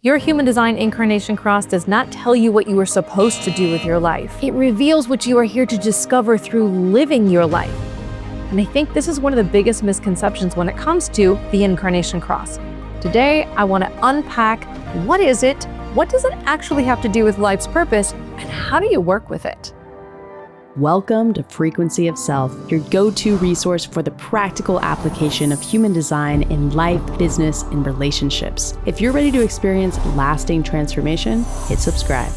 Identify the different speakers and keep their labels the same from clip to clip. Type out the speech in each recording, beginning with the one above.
Speaker 1: Your Human Design Incarnation Cross does not tell you what you are supposed to do with your life. It reveals what you are here to discover through living your life. And I think this is one of the biggest misconceptions when it comes to the Incarnation Cross. Today, I want to unpack what is it, what does it actually have to do with life's purpose, and how do you work with it?
Speaker 2: Welcome to Frequency of Self, your go-to resource for the practical application of human design in life, business, and relationships. If you're ready to experience lasting transformation, hit subscribe.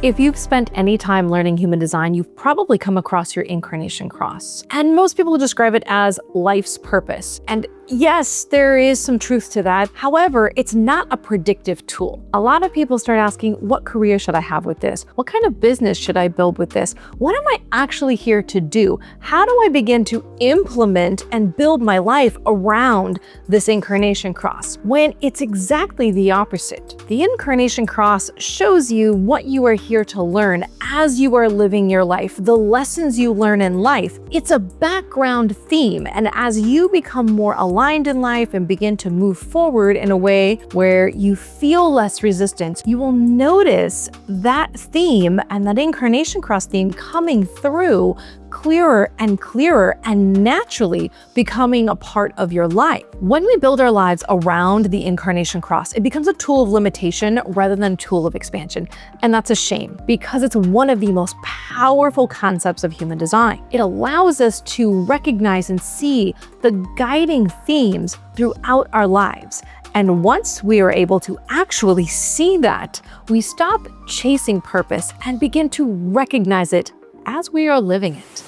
Speaker 1: If you've spent any time learning human design, you've probably come across your Incarnation Cross. And most people describe it as life's purpose. And yes, there is some truth to that. However, it's not a predictive tool. A lot of people start asking, what career should I have with this? What kind of business should I build with this? What am I actually here to do? How do I begin to implement and build my life around this Incarnation Cross? When it's exactly the opposite. The Incarnation Cross shows you what you are here to learn as you are living your life, the lessons you learn in life. It's a background theme, and as you become more aligned in life and begin to move forward in a way where you feel less resistance, you will notice that theme and that Incarnation Cross theme coming through clearer and naturally becoming a part of your life. When we build our lives around the Incarnation Cross, it becomes a tool of limitation rather than a tool of expansion. And that's a shame because it's one of the most powerful concepts of human design. It allows us to recognize and see the guiding themes throughout our lives. And once we are able to actually see that, we stop chasing purpose and begin to recognize it as we are living it.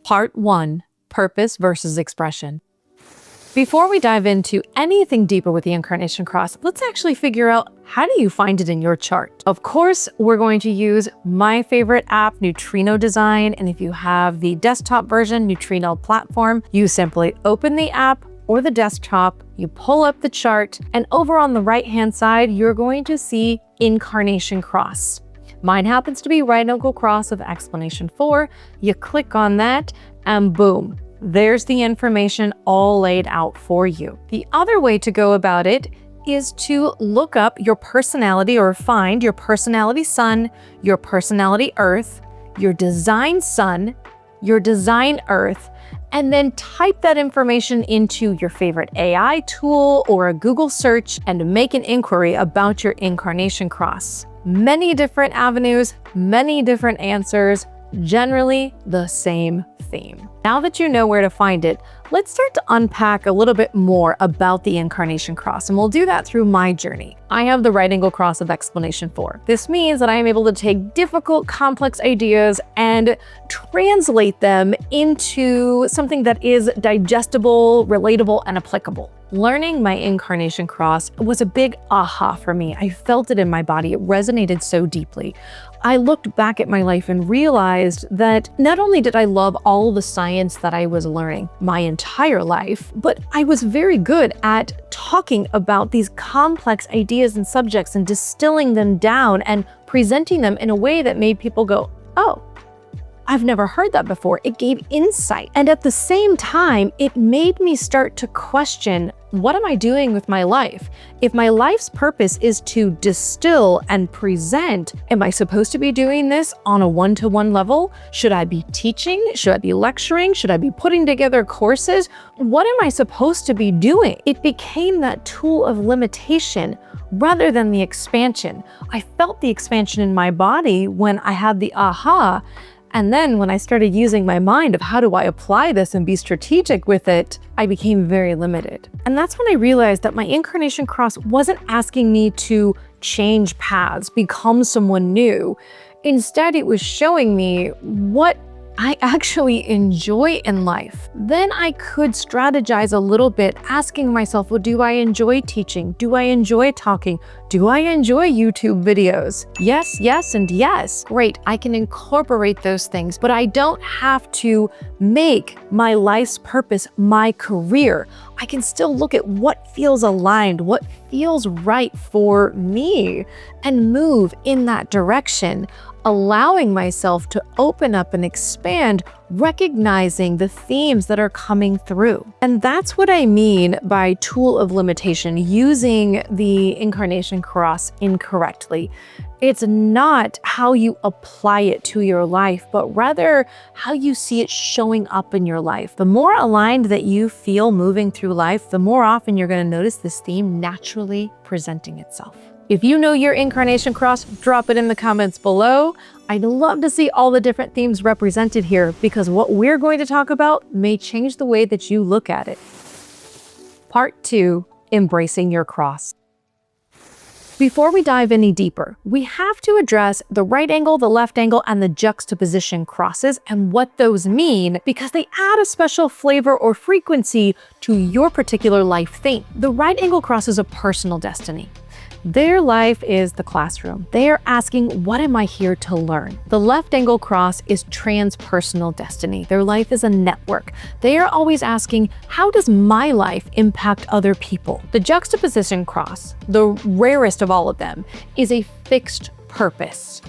Speaker 1: Part 1, Purpose versus Expression. Before we dive into anything deeper with the Incarnation Cross, let's actually figure out, how do you find it in your chart? Of course, we're going to use my favorite app, Neutrino Design, and if you have the desktop version, Neutrino platform, you simply open the app or the desktop, you pull up the chart, and over on the right-hand side, you're going to see Incarnation Cross. Mine happens to be right angle cross of explanation 4. You click on that and boom, there's the information all laid out for you. The other way to go about it is to look up your personality or find your personality sun, your personality earth, your design sun, your design earth, and then type that information into your favorite AI tool or a Google search and make an inquiry about your Incarnation Cross. Many different avenues, many different answers, generally the same theme. Now that you know where to find it, let's start to unpack a little bit more about the Incarnation Cross, and we'll do that through my journey. I have the right angle cross of explanation 4. This means that I am able to take difficult, complex ideas and translate them into something that is digestible, relatable, and applicable. Learning my Incarnation Cross was a big aha for me. I felt it in my body. It resonated so deeply. I looked back at my life and realized that not only did I love all the science that I was learning my entire life, but I was very good at talking about these complex ideas and subjects and distilling them down and presenting them in a way that made people go, oh, I've never heard that before. It gave insight. And at the same time, it made me start to question, what am I doing with my life? If my life's purpose is to distill and present, am I supposed to be doing this on a one-to-one level? Should I be teaching? Should I be lecturing? Should I be putting together courses? What am I supposed to be doing? It became that tool of limitation rather than the expansion. I felt the expansion in my body when I had the aha. And then when I started using my mind of how do I apply this and be strategic with it, I became very limited. And that's when I realized that my Incarnation Cross wasn't asking me to change paths, become someone new. Instead, it was showing me what I actually enjoy in life. Then I could strategize a little bit, asking myself, well, do I enjoy teaching? Do I enjoy talking? Do I enjoy YouTube videos? Yes, yes, and yes. Great, I can incorporate those things, but I don't have to make my life's purpose my career. I can still look at what feels aligned, what feels right for me, and move in that direction, allowing myself to open up and expand recognizing the themes that are coming through. And that's what I mean by tool of limitation, using the Incarnation Cross incorrectly. It's not how you apply it to your life, but rather how you see it showing up in your life. The more aligned that you feel moving through life, the more often you're going to notice this theme naturally presenting itself. If you know your Incarnation Cross, drop it in the comments below. I'd love to see all the different themes represented here, because what we're going to talk about may change the way that you look at it. Part 2, embracing your cross. Before we dive any deeper, we have to address the right angle, the left angle, and the juxtaposition crosses and what those mean, because they add a special flavor or frequency to your particular life theme. The right angle cross is a personal destiny. Their life is the classroom. They are asking, what am I here to learn? The left angle cross is transpersonal destiny. Their life is a network. They are always asking, how does my life impact other people? The juxtaposition cross, the rarest of all of them, is a fixed purpose.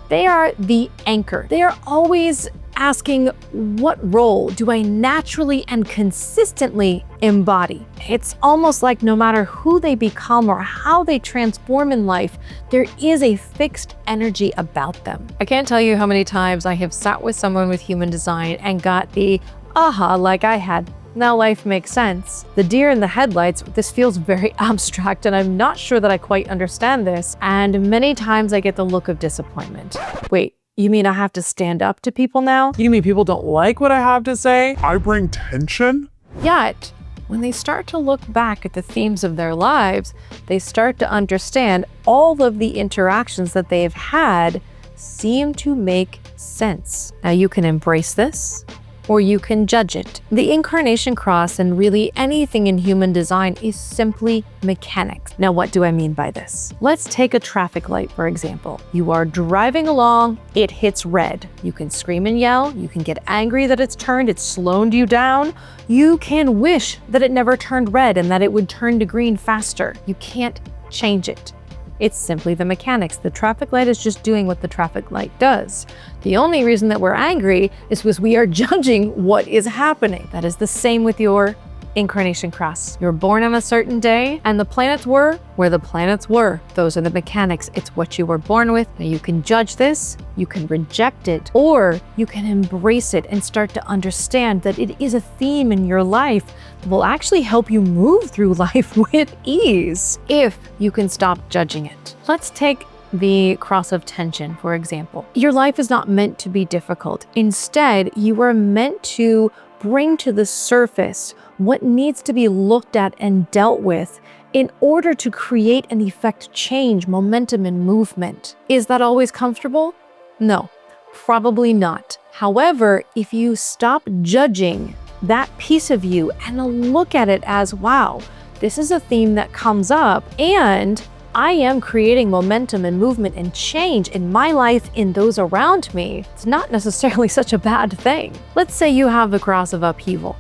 Speaker 1: They are the anchor. They are always asking, what role do I naturally and consistently embody? It's almost like no matter who they become or how they transform in life, there is a fixed energy about them. I can't tell you how many times I have sat with someone with human design and got the aha like I had. Now life makes sense. The deer in the headlights, this feels very abstract and I'm not sure that I quite understand this. And many times I get the look of disappointment. Wait, you mean I have to stand up to people now?
Speaker 3: You mean people don't like what I have to say? I bring tension?
Speaker 1: Yet, when they start to look back at the themes of their lives, they start to understand all of the interactions that they've had seem to make sense. Now you can embrace this, or you can judge it. The Incarnation Cross and really anything in human design is simply mechanics. Now, what do I mean by this? Let's take a traffic light, for example. You are driving along, it hits red. You can scream and yell, you can get angry that it's turned, it's slowed you down. You can wish that it never turned red and that it would turn to green faster. You can't change it. It's simply the mechanics. The traffic light is just doing what the traffic light does. The only reason that we're angry is because we are judging what is happening. That is the same with your Incarnation Cross. You're born on a certain day and the planets were where the planets were. Those are the mechanics. It's what you were born with. Now you can judge this, you can reject it, or you can embrace it and start to understand that it is a theme in your life that will actually help you move through life with ease if you can stop judging it. Let's take the cross of tension, for example. Your life is not meant to be difficult. Instead, you are meant to bring to the surface what needs to be looked at and dealt with in order to create and effect change, momentum, and movement. Is that always comfortable? No, probably not. However, if you stop judging that piece of you and look at it as, wow, this is a theme that comes up and I am creating momentum and movement and change in my life, in those around me, it's not necessarily such a bad thing. Let's say you have the cross of upheaval.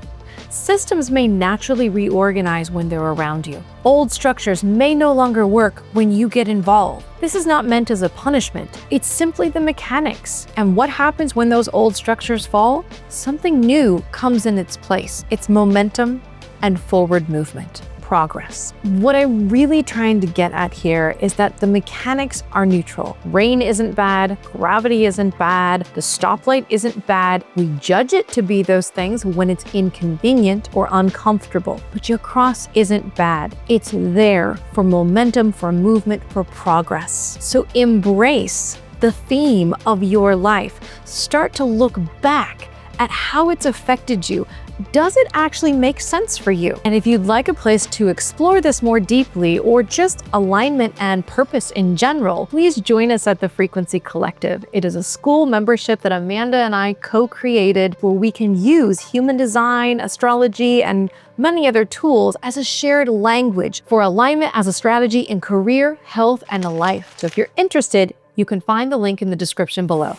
Speaker 1: Systems may naturally reorganize when they're around you. Old structures may no longer work when you get involved. This is not meant as a punishment. It's simply the mechanics. And what happens when those old structures fall? Something new comes in its place. It's momentum and forward movement. Progress. What I'm really trying to get at here is that the mechanics are neutral. Rain isn't bad, gravity isn't bad, the stoplight isn't bad. We judge it to be those things when it's inconvenient or uncomfortable. But your cross isn't bad. It's there for momentum, for movement, for progress. So embrace the theme of your life. Start to look back at how it's affected you. Does it actually make sense for you? And if you'd like a place to explore this more deeply, or just alignment and purpose in general, please join us at the Frequency Collective. It is a school membership that Amanda and I co-created where we can use human design, astrology, and many other tools as a shared language for alignment as a strategy in career, health, and life. So if you're interested, you can find the link in the description below.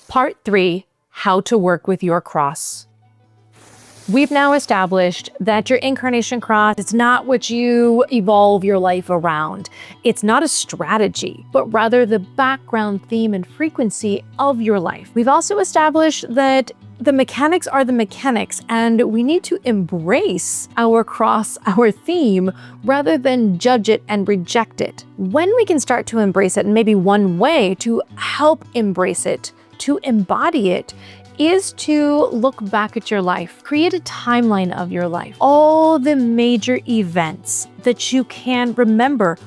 Speaker 1: Part 3, how to work with your cross. We've now established that your Incarnation Cross, it's not what you evolve your life around. It's not a strategy, but rather the background theme and frequency of your life. We've also established that the mechanics are the mechanics, and we need to embrace our cross, our theme, rather than judge it and reject it. When we can start to embrace it, and maybe one way to help embrace it, to embody it, is to look back at your life. Create a timeline of your life. All the major events that you can remember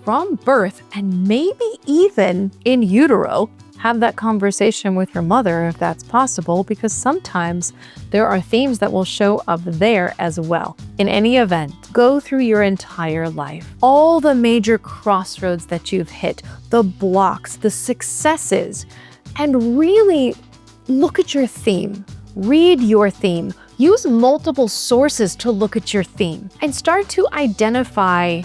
Speaker 1: from birth, and maybe even in utero. Have that conversation with your mother if that's possible, because sometimes there are themes that will show up there as well. In any event, go through your entire life. All the major crossroads that you've hit, the blocks, the successes, and really look at your theme. Read your theme. Use multiple sources to look at your theme and start to identify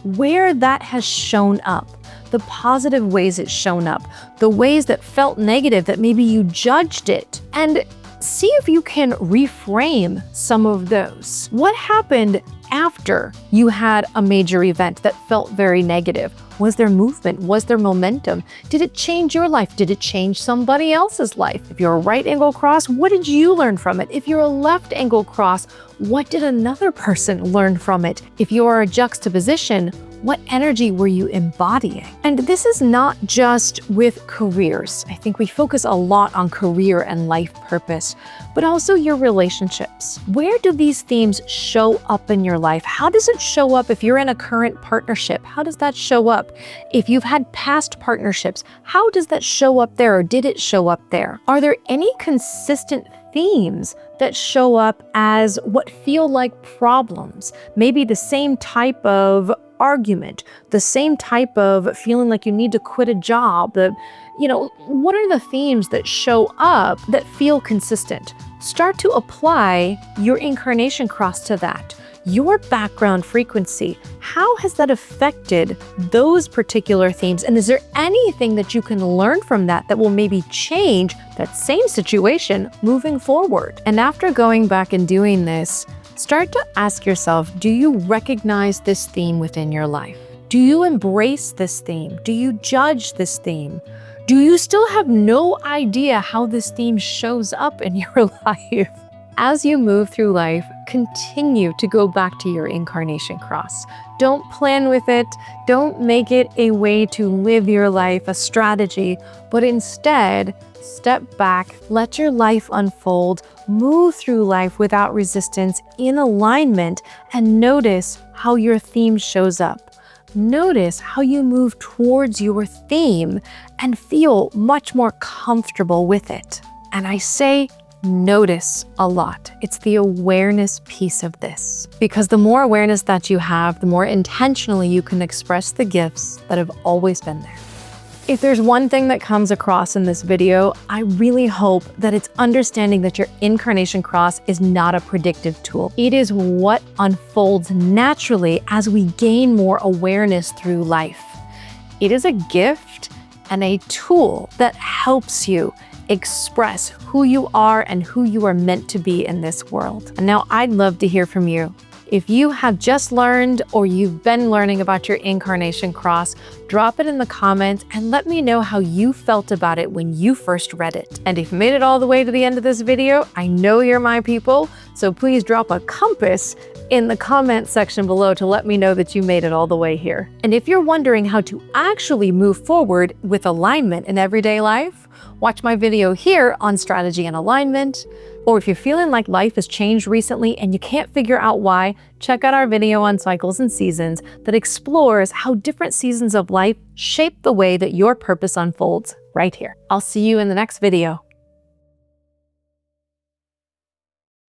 Speaker 1: where that has shown up. The positive ways it's shown up, the ways that felt negative that maybe you judged it, and see if you can reframe some of those. What happened after you had a major event that felt very negative? Was there movement? Was there momentum? Did it change your life? Did it change somebody else's life? If you're a right angle cross, what did you learn from it? If you're a left angle cross, what did another person learn from it? If you are a juxtaposition, what energy were you embodying? And this is not just with careers. I think we focus a lot on career and life purpose, but also your relationships. Where do these themes show up in your life? How does it show up if you're in a current partnership? How does that show up? If you've had past partnerships, how does that show up there, or did it show up there? Are there any consistent themes that show up as what feel like problems? Maybe the same type of argument, the same type of feeling like you need to quit a job. What are the themes that show up that feel consistent? Start to apply your incarnation cross to that. Your background frequency, how has that affected those particular themes? And is there anything that you can learn from that that will maybe change that same situation moving forward? And after going back and doing this, start to ask yourself, do you recognize this theme within your life? Do you embrace this theme? Do you judge this theme? Do you still have no idea how this theme shows up in your life? As you move through life, continue to go back to your incarnation cross. Don't plan with it. Don't make it a way to live your life, a strategy, but instead, step back, let your life unfold, move through life without resistance, in alignment, and notice how your theme shows up. Notice how you move towards your theme and feel much more comfortable with it. And I say notice a lot. It's the awareness piece of this. Because the more awareness that you have, the more intentionally you can express the gifts that have always been there. If there's one thing that comes across in this video, I really hope that it's understanding that your incarnation cross is not a predictive tool. It is what unfolds naturally as we gain more awareness through life. It is a gift and a tool that helps you express who you are and who you are meant to be in this world. And now I'd love to hear from you. If you have just learned or you've been learning about your incarnation cross, drop it in the comments and let me know how you felt about it when you first read it. And if you made it all the way to the end of this video, I know you're my people, so please drop a compass in the comment section below to let me know that you made it all the way here. And if you're wondering how to actually move forward with alignment in everyday life, watch my video here on strategy and alignment. Or if you're feeling like life has changed recently and you can't figure out why, check out our video on cycles and seasons that explores how different seasons of life shape the way that your purpose unfolds right here. I'll see you in the next video.